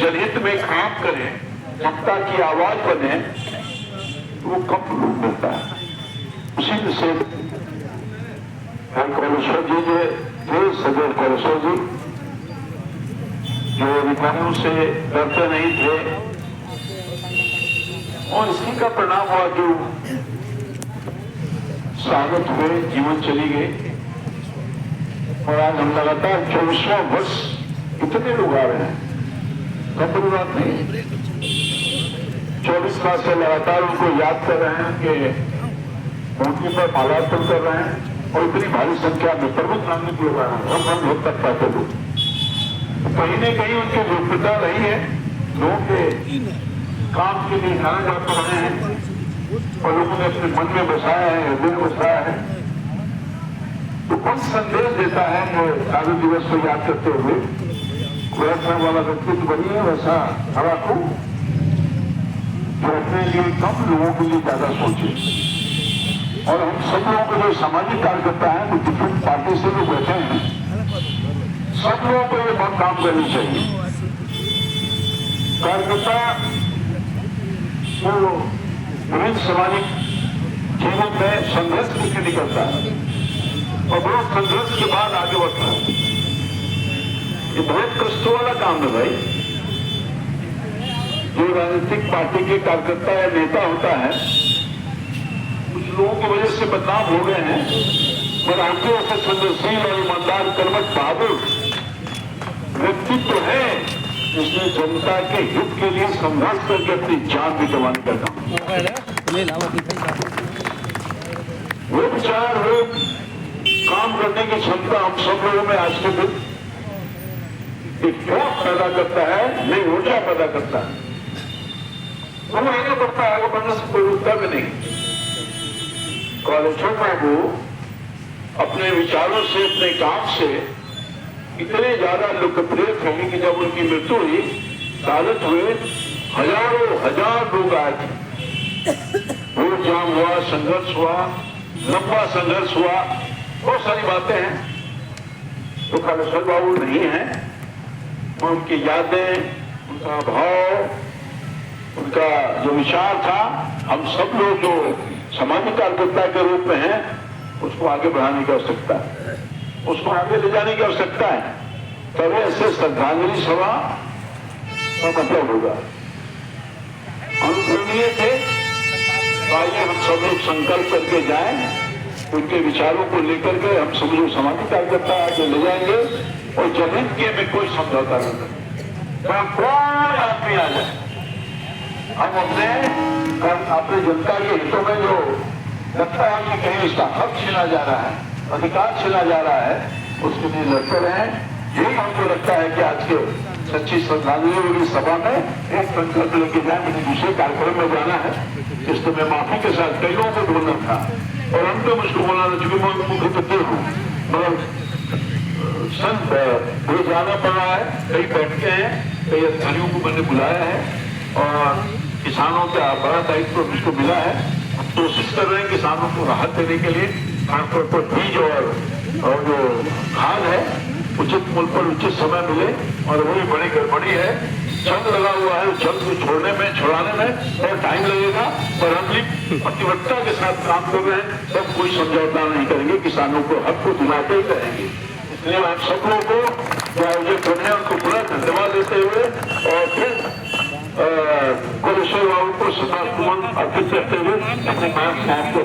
जनहित में काम करें, जनता की आवाज बने, तो वो कम लोग मिलता है। उसी में से कॉलेश्वर जी जो थे, सदर कॉलेश्वर जी, जो अधिकारियों से डरते नहीं थे, और इसी का परिणाम हुआ जो स्वागत हुए, जीवन चली गई। और आज हम लगातार 24वां वर्ष कितने लोग आ रहे हैं, कम बड़ी बात नहीं। 24 साल से लगातार उनको याद कर रहे हैं कि उनके पर मालार्पण कर रहे हैं, और इतनी भारी संख्या में प्रमुख नागरिक लोग आ रहे हैं, हम लोग तक पाते लोग। कहीं न कहीं उनकी लोकप्रियता रही है, लोगों के काम के लिए जाना जाते रहे हैं, और लोगों ने अपने मन में बसाया है, हृदय में बसाया है। तो कौन संदेश देता है कि कार्य दिवस को याद करते हुए वैसा वाला व्यक्तित्व बनिए, वैसा हवा को जो अपने लिए कम, लोगों के लिए ज्यादा सोचे। और हम सब लोगों को जो सामाजिक कार्यकर्ता है, जो डिफरेंट पार्टी से लोग बैठे हैं, सब लोगों को ये बहुत काम करनी चाहिए। कार्यकर्ता वो विभिन्न सामाजिक जीवन में संघर्ष करके निकलता है, और बहुत संघर्ष के बाद आगे बढ़ता है। ये बहुत कष्टों वाला काम है भाई। जो राजनीतिक पार्टी के कार्यकर्ता या नेता होता है, कुछ लोगों की वजह से बदनाम हो गए हैं, पर आपके ऐसे संघर्षशील और ईमानदार कर्मठ बहादुर व्यक्तित्व है जिसने जनता के हित के लिए संघर्ष करके अपनी जान भी गंवाने का काम। वो विचार, वो काम करने की क्षमता हम सब लोगों में आज के दिन एक जोश पैदा करता है, नई ऊर्जा पैदा करता है। वो आगे बढ़ता है, आगे बढ़ने से कोई रुकता भी नहीं। कॉलेजों में वो अपने विचारों से, अपने काम से इतने ज्यादा लोकप्रिय थे कि जब उनकी मृत्यु हुई, शहादत हुए, हजारों हजार लोग आए थे। वोट जाम हुआ, संघर्ष हुआ, लंबा संघर्ष हुआ, बहुत सारी बातें हैं। तो कालेश्वर बाबू नहीं है, उनकी यादें, उनका भाव, उनका जो विचार था, हम सब लोग जो सामाजिक कार्यकर्ता के रूप में हैं, उसको आगे बढ़ाने की आवश्यकता है, उसको आगे ले जाने की आवश्यकता है। तभी ऐसे श्रद्धांजलि सभा का मतलब होगा। अनुकरणीय थे, तो आइए हम सब लोग संकल्प करके जाएं, उनके विचारों को लेकर के हम सब लोग सामाजिक कार्यकर्ता आगे ले जाएंगे, और जनहित के में कोई समझौता नहीं करेंगे। कोई आदमी आ जाए, हम अपने जनता के हितों में जो लगता है कि कहीं उसका हक छीना जा रहा है, अधिकार छीना जा रहा है, उसके लिए लड़ते रहे। यही हमको लगता है कि आज के सच्ची श्रद्धांजलि सभा में एक संकल्प लेके जाए। मुझे दूसरे कार्यक्रम में जाना है, जिसको मैं माफी के साथ कई लोगों को बोलना था, और हम तो मुझको बोलना था, चूंकि मैं मुख्य हूँ, मगर संत मुझे जाना पड़ रहा है। कई बैठके हैं, कई अधिकारियों को मैंने बुलाया है, और किसानों का बड़ा दायित्व मुझको मिला है। हम कोशिश कर रहे हैं किसानों को राहत देने के लिए, खासतौर पर बीज और जो खाद है उचित मूल्य पर उचित समय मिले, और वही बड़ी गड़बड़ी है। जंग लगा हुआ है, जंग को छुड़ाने में और टाइम लगेगा, पर हम प्रतिबद्धता के साथ काम कर रहे हैं। सब कोई समझौता नहीं करेंगे, किसानों को हक को दिलाते ही रहेंगे। इसलिए हम सब लोगों को जो आयोजन करने हैं उनको पूरा धन्यवाद देते हुए, और फिर कॉलेश्वर बाबू को श्रद्धासुमन अर्पित करते हुए अपने काम को